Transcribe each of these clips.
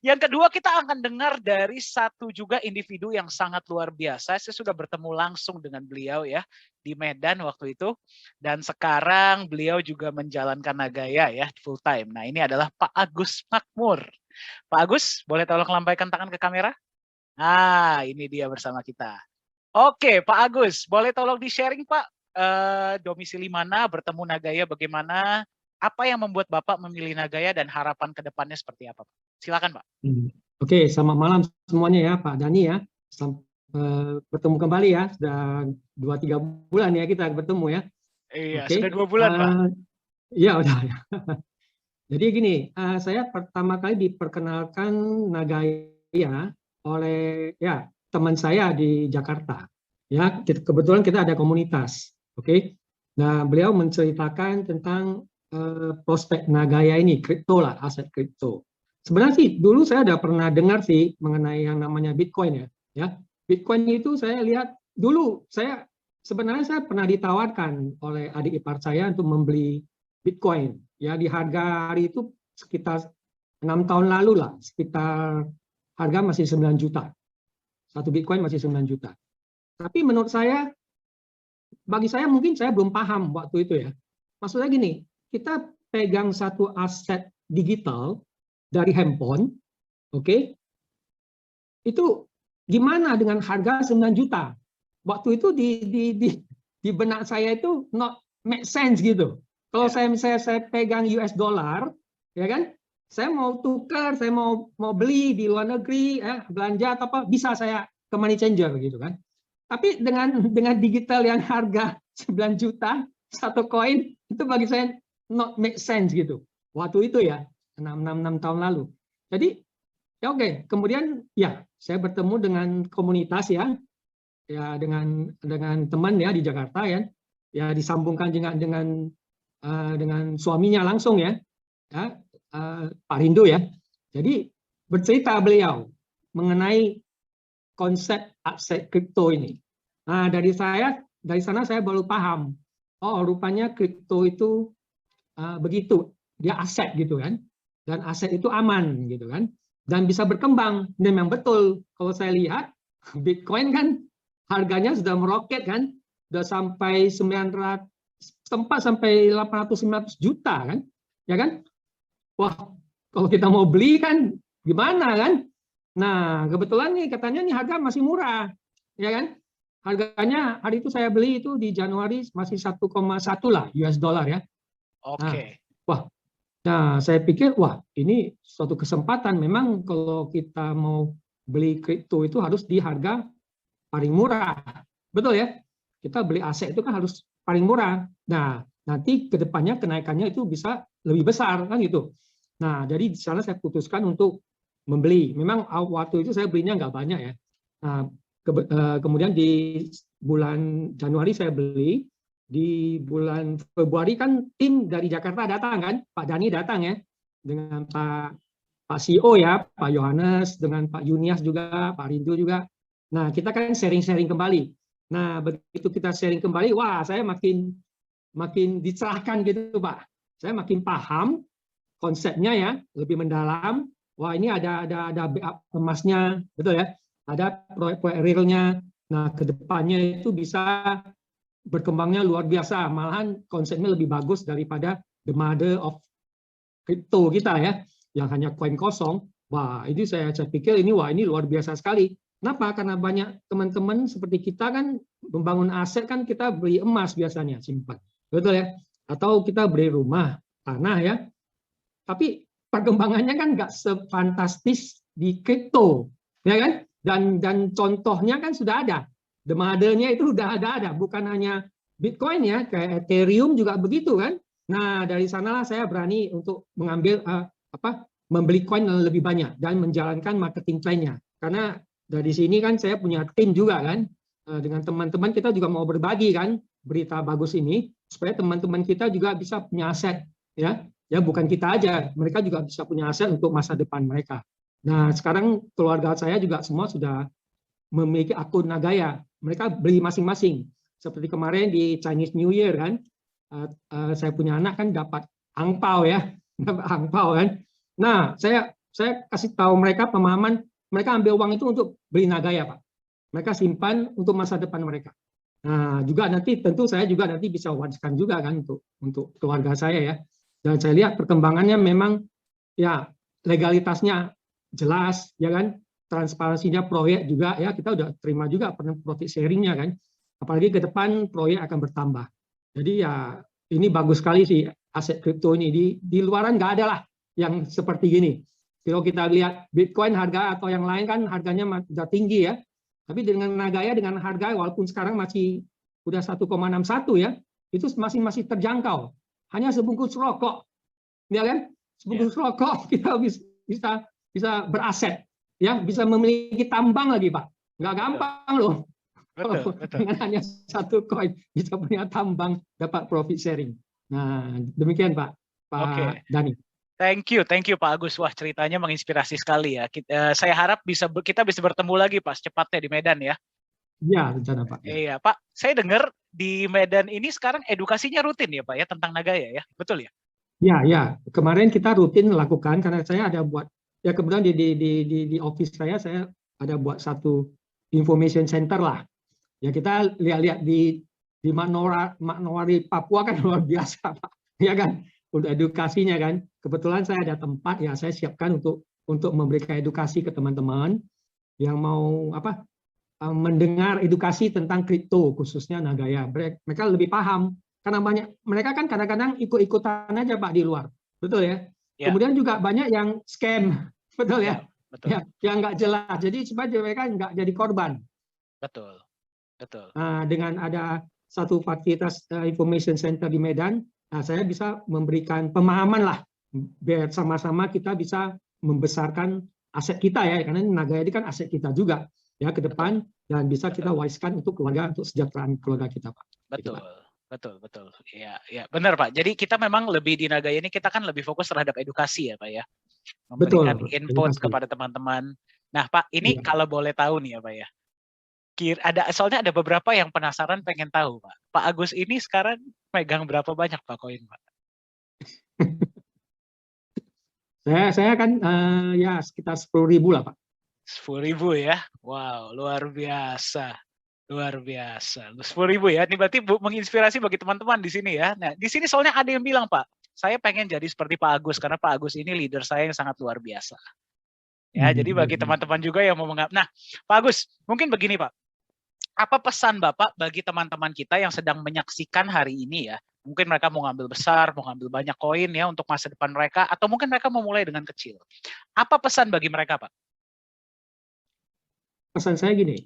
Yang kedua, kita akan dengar dari satu juga individu yang sangat luar biasa. Saya sudah bertemu langsung dengan beliau ya di Medan waktu itu, dan sekarang beliau juga menjalankan Nagaya ya full time. Nah, ini adalah Pak Agus Makmur. Pak Agus, boleh tolong lambaikan tangan ke kamera? Ah, ini dia bersama kita. Oke, Pak Agus, boleh tolong di-sharing Pak, domisili mana, bertemu Nagaya bagaimana, apa yang membuat Bapak memilih Nagaya dan harapan ke depannya seperti apa, Pak? Silakan, Pak. Oke, selamat malam semuanya ya, Pak Dani ya. Bertemu kembali ya, sudah 2-3 bulan ya kita bertemu ya. Iya, Oke. sudah 2 bulan, Pak. Iya, udah. Jadi gini, saya pertama kali diperkenalkan Nagaya oleh ya teman saya di Jakarta. Ya, kebetulan kita ada komunitas. Oke. Nah, beliau menceritakan tentang prospek Nagaya ini, kripto lah, aset kripto. Sebenarnya sih dulu saya udah pernah dengar sih mengenai yang namanya Bitcoin ya. Ya, Bitcoin itu saya lihat dulu sebenarnya saya pernah ditawarkan oleh adik ipar saya untuk membeli Bitcoin ya di harga hari itu sekitar 6 tahun lalu lah, sekitar harga masih 9 juta. Satu Bitcoin masih 9 juta. Tapi menurut saya, bagi saya mungkin saya belum paham waktu itu ya. Maksudnya gini, kita pegang satu aset digital dari handphone, oke? Itu gimana dengan harga 9 juta? Waktu itu di benak saya itu not make sense gitu. Kalau saya pegang US dollar, ya kan? Saya mau tukar, saya mau beli di luar negeri, belanja atau apa, bisa saya ke money changer gitu kan. Tapi dengan digital yang harga 9 juta satu koin, itu bagi saya not make sense gitu. Waktu itu ya, 6 tahun lalu. Jadi ya oke, kemudian ya saya bertemu dengan komunitas ya dengan teman ya di Jakarta ya disambungkan dengan suaminya langsung ya Pak Rindo ya. Jadi bercerita beliau mengenai konsep aset kripto ini. Nah, dari sana saya baru paham. Oh, rupanya kripto itu begitu, dia aset gitu kan. Dan aset itu aman gitu kan. Dan bisa berkembang. Dan memang betul kalau saya lihat Bitcoin kan harganya sudah meroket kan, sudah sampai 900 sempat sampai 800-900 juta kan. Ya kan? Wah, kalau kita mau beli kan gimana kan? Nah, kebetulan nih katanya nih harga masih murah. Ya kan? Harganya hari itu saya beli itu di Januari masih 1,1 lah US dollar ya. Oke. Wah, nah saya pikir wah ini suatu kesempatan. Memang kalau kita mau beli kripto itu harus di harga paling murah. Betul ya? Kita beli aset itu kan harus paling murah. Nah, nanti ke depannya kenaikannya itu bisa lebih besar kan gitu. Nah, jadi di sana saya putuskan untuk membeli. Memang waktu itu saya belinya nggak banyak ya. Nah, kemudian di bulan Januari saya beli, di bulan Februari kan tim dari Jakarta datang kan, Pak Dani datang ya, dengan Pak CEO ya, Pak Yohanes, dengan Pak Yunias juga, Pak Rindu juga. Nah, kita kan sharing-sharing kembali. Nah, begitu kita sharing kembali, wah saya makin dicerahkan gitu Pak. Saya makin paham konsepnya ya, lebih mendalam. Wah ini ada backup emasnya, betul ya? Ada proyek-proyek realnya. Nah, kedepannya itu bisa berkembangnya luar biasa. Malahan konsepnya lebih bagus daripada the mother of crypto kita ya, yang hanya koin kosong. Wah, ini saya pikir ini luar biasa sekali. Kenapa? Karena banyak teman-teman seperti kita kan membangun aset kan kita beli emas biasanya simpan, betul ya? Atau kita beli rumah, tanah ya. Tapi perkembangannya kan nggak sefantastis di kripto, ya kan? Dan contohnya kan sudah ada, the mother-nya itu udah ada, bukan hanya Bitcoin ya, kayak Ethereum juga begitu kan? Nah dari sanalah saya berani untuk mengambil membeli koin yang lebih banyak dan menjalankan marketing plan-nya. Karena dari sini kan saya punya tim juga kan, dengan teman-teman kita juga mau berbagi kan berita bagus ini supaya teman-teman kita juga bisa punya aset ya. Ya bukan kita aja, mereka juga bisa punya aset untuk masa depan mereka. Nah sekarang keluarga saya juga semua sudah memiliki akun Nagaya. Mereka beli masing-masing. Seperti kemarin di Chinese New Year kan, saya punya anak kan dapat angpau ya, dapat angpau kan. Nah saya saya kasih tahu mereka pemahaman, mereka ambil uang itu untuk beli Nagaya, Pak. Mereka simpan untuk masa depan mereka. Nah, juga nanti tentu saya juga nanti bisa wariskan juga kan untuk keluarga saya ya. Dan saya lihat perkembangannya memang ya legalitasnya jelas ya kan, transparansinya proyek juga ya, kita udah terima juga profit sharingnya kan. Apalagi ke depan proyek akan bertambah. Jadi ya ini bagus sekali sih aset kripto ini, di luaran nggak ada lah yang seperti gini. Kalau kita lihat Bitcoin harga atau yang lain kan harganya sudah tinggi ya. Tapi dengan Nagaya dengan harga walaupun sekarang masih udah 1,61 ya, itu masih terjangkau. Hanya sebungkus rokok, ya kan? Sebungkus rokok kita bisa beraset, ya, bisa memiliki tambang lagi, Pak. Nggak gampang loh. Betul. Dengan hanya satu koin bisa punya tambang, dapat profit sharing. Nah, demikian Pak Dani. Thank you Pak Agus. Wah, ceritanya menginspirasi sekali ya. Saya harap kita bisa bertemu lagi Pak secepatnya di Medan ya. Iya, rencana Pak. Iya Pak, saya dengar di Medan ini sekarang edukasinya rutin ya Pak ya tentang Nagaya ya, betul ya? Ya. Kemarin kita rutin lakukan karena saya ada buat ya, kemudian di office saya ada buat satu information center lah. Ya kita lihat di Manokwari Papua kan luar biasa Pak. Ya kan? Untuk edukasinya kan. Kebetulan saya ada tempat ya, saya siapkan untuk memberikan edukasi ke teman-teman yang mau mendengar edukasi tentang kripto khususnya Nagaya. Mereka lebih paham karena mereka kan kadang-kadang ikut-ikutan aja Pak di luar. Betul ya? Kemudian juga banyak yang scam. Betul ya? Betul. Ya, yang nggak jelas. Jadi supaya mereka nggak jadi korban. Betul. Nah, dengan ada satu fasilitas information center di Medan, nah, saya bisa memberikan pemahaman lah, biar sama-sama kita bisa membesarkan aset kita ya, karena Nagaya ini kan aset kita juga ya ke depan, dan bisa kita wariskan untuk keluarga, untuk kesejahteraan keluarga kita, Pak. Betul. Ya, benar Pak. Jadi kita memang lebih di Nagaya ini kita kan lebih fokus terhadap edukasi ya Pak ya, memberikan input kepada teman-teman. Nah Pak, ini kalau boleh tahu nih ya Pak ya. Soalnya ada beberapa yang penasaran pengen tahu Pak. Pak Agus ini sekarang megang berapa banyak Pak koin Pak? Saya kan ya sekitar 10.000 lah Pak. 10.000 ya? Wow, luar biasa. 10.000 ya. Ini berarti menginspirasi bagi teman-teman di sini ya. Nah, di sini soalnya ada yang bilang Pak, saya pengen jadi seperti Pak Agus karena Pak Agus ini leader saya yang sangat luar biasa. Ya, jadi bagi teman-teman juga yang mau Nah, Pak Agus, mungkin begini Pak. Apa pesan Bapak bagi teman-teman kita yang sedang menyaksikan hari ini ya? Mungkin mereka mau ngambil besar, mau ngambil banyak koin ya untuk masa depan mereka, atau mungkin mereka mau mulai dengan kecil. Apa pesan bagi mereka, Pak? Pesan saya gini,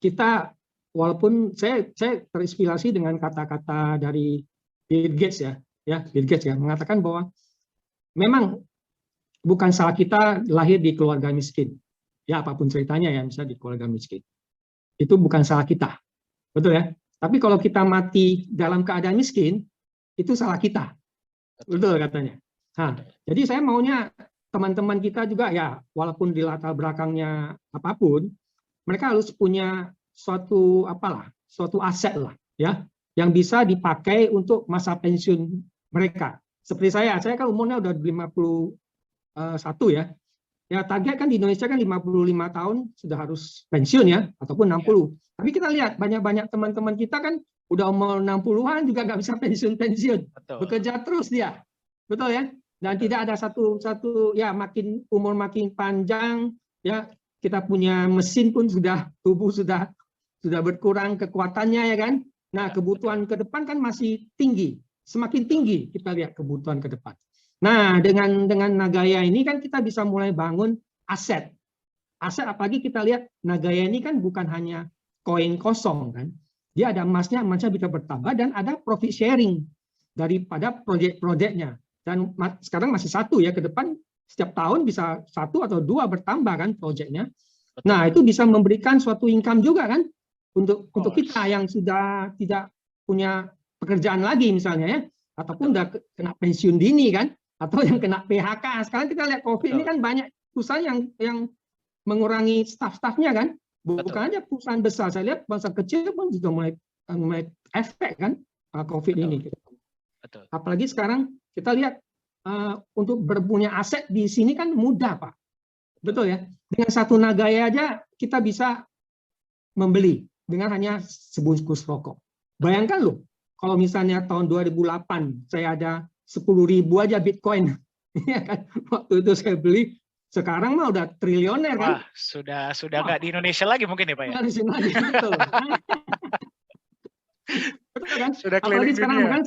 kita walaupun saya terinspirasi dengan kata-kata dari Bill Gates Bill Gates ya, mengatakan bahwa memang bukan salah kita lahir di keluarga miskin. Ya, apapun ceritanya ya, misalnya di keluarga miskin. Itu bukan salah kita, betul ya. Tapi kalau kita mati dalam keadaan miskin, itu salah kita, betul katanya. Nah, jadi saya maunya teman-teman kita juga ya, walaupun di latar belakangnya apapun, mereka harus punya suatu aset lah, ya, yang bisa dipakai untuk masa pensiun mereka. Seperti saya kan umurnya udah 51 ya. Ya target kan di Indonesia kan 55 tahun sudah harus pensiun ya, ataupun 60. Tapi kita lihat banyak teman-teman kita kan udah umur 60-an juga nggak bisa pensiun. Bekerja terus dia. Betul ya? Dan tidak ada satu ya, makin umur makin panjang ya, kita punya mesin pun tubuh sudah berkurang kekuatannya ya kan. Nah, kebutuhan ke depan kan masih tinggi. Semakin tinggi kita lihat kebutuhan ke depan. Nah, dengan Nagaya ini kan kita bisa mulai bangun aset. Aset apalagi kita lihat Nagaya ini kan bukan hanya koin kosong kan. Dia ada emasnya bisa bertambah dan ada profit sharing daripada proyek-proyeknya. Dan sekarang masih satu ya, ke depan setiap tahun bisa 1 atau 2 bertambah kan proyeknya. Nah, itu bisa memberikan suatu income juga kan untuk kita yang sudah tidak punya pekerjaan lagi misalnya ya, ataupun udah kena pensiun dini kan, atau yang kena PHK. Sekarang kita lihat COVID ini kan banyak perusahaan yang mengurangi staf-stafnya kan, bukan aja perusahaan besar. Saya lihat perusahaan kecil pun juga mulai efek kan COVID ini. Apalagi sekarang kita lihat untuk berpunya aset di sini kan mudah, Pak. Betul ya? Dengan satu Nagaya aja kita bisa membeli dengan hanya sebungkus rokok. Bayangkan loh, kalau misalnya tahun 2008 saya ada 10.000 aja Bitcoin, ya kan? Waktu itu saya beli, sekarang mah udah triliuner kan? Wah, sudah nggak di Indonesia lagi mungkin ya Pak ya? Nggak di sini lagi, betul. Betul kan? Sudah Apalagi keliling sekarang dunia. kan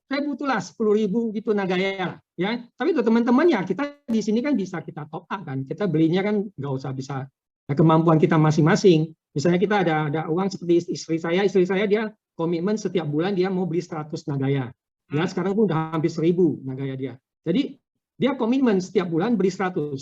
saya butuhlah 10.000 gitu Nagaya, ya. Tapi untuk teman-teman ya kita di sini kan bisa kita top up kan, kita belinya kan nggak usah bisa kemampuan kita masing-masing. Misalnya kita ada uang seperti istri saya dia komitmen setiap bulan dia mau beli 100 Nagaya. Ya sekarang pun udah hampir 1.000 Nagaya dia. Jadi dia komitmen setiap bulan beli 100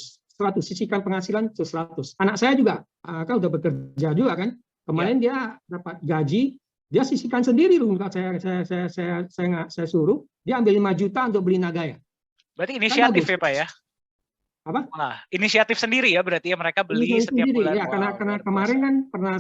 sisihkan penghasilan 100. Anak saya juga kan udah bekerja juga kan. Kemarin dia dapat gaji, dia sisihkan sendiri loh. Saya suruh dia ambil 5 juta untuk beli Nagaya. Berarti inisiatif ya Pak ya? Apa? Wah, inisiatif sendiri ya berarti ya, mereka beli setiap sendiri. bulan. Ya, karena kemarin kan pernah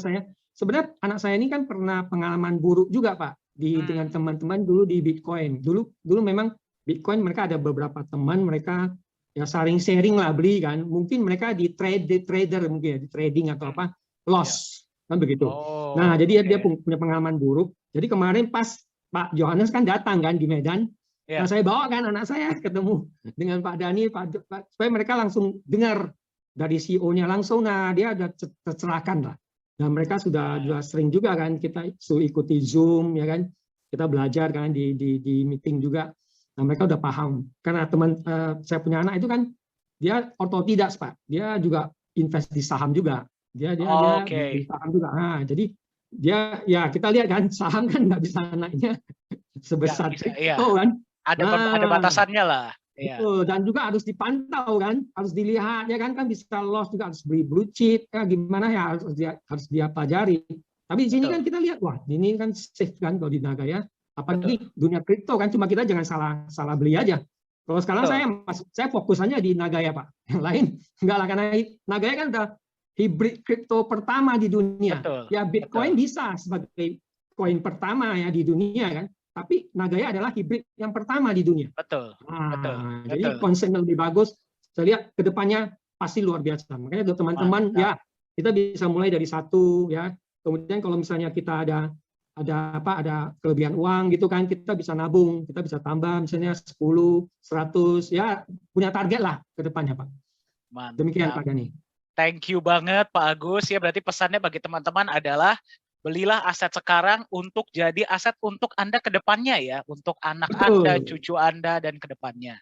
sebenarnya anak saya ini kan pernah pengalaman buruk juga Pak dengan teman-teman dulu di Bitcoin. Dulu memang Bitcoin mereka ada beberapa teman mereka ya saling sharing lah beli kan. Mungkin mereka di trader mungkin ya, di trading atau apa loss kan begitu. Nah, jadi dia punya pengalaman buruk. Jadi kemarin pas Pak Johannes kan datang kan di Medan. Nah, saya bawa kan anak saya ketemu dengan Pak Dhani, supaya mereka langsung dengar dari CEO-nya langsung. Nah, dia ada tercerahkan lah. Nah, mereka sudah sering juga kan kita ikuti Zoom ya kan, kita belajar kan di meeting juga. Nah, mereka udah paham. Karena teman saya punya anak itu kan dia ortotidas Pak, dia juga invest di saham juga. Dia di saham juga. Nah, jadi dia ya kita lihat kan saham kan nggak bisa naiknya sebesar kripto kan. Ada batasannya lah. Betul. Dan juga harus dipantau kan, harus dilihat ya kan bisa loss juga, harus beli blue chip ya gimana ya harus dia pelajari. Tapi di sini kan kita lihat wah ini kan safe kan kalau di Nagaya, apalagi dunia kripto kan, cuma kita jangan salah beli aja. Kalau sekarang saya fokusannya di Nagaya Pak, yang lain enggak lah, karena Nagaya kan udah hibrid kripto pertama di dunia. Ya Bitcoin bisa sebagai koin pertama ya di dunia kan. Tapi Nagaya adalah hibrid yang pertama di dunia. Jadi konsepnya lebih bagus. Saya lihat kedepannya pasti luar biasa. Makanya untuk teman-teman ya kita bisa mulai dari 1 ya. Kemudian kalau misalnya kita ada kelebihan uang gitu kan, kita bisa nabung, kita bisa tambah misalnya 10, 100 ya, punya target lah kedepannya Pak. Demikian Pak Dhani. Thank you banget Pak Agus ya. Berarti pesannya bagi teman-teman adalah belilah aset sekarang untuk jadi aset untuk Anda ke depannya ya, untuk anak Anda, cucu Anda, dan ke depannya.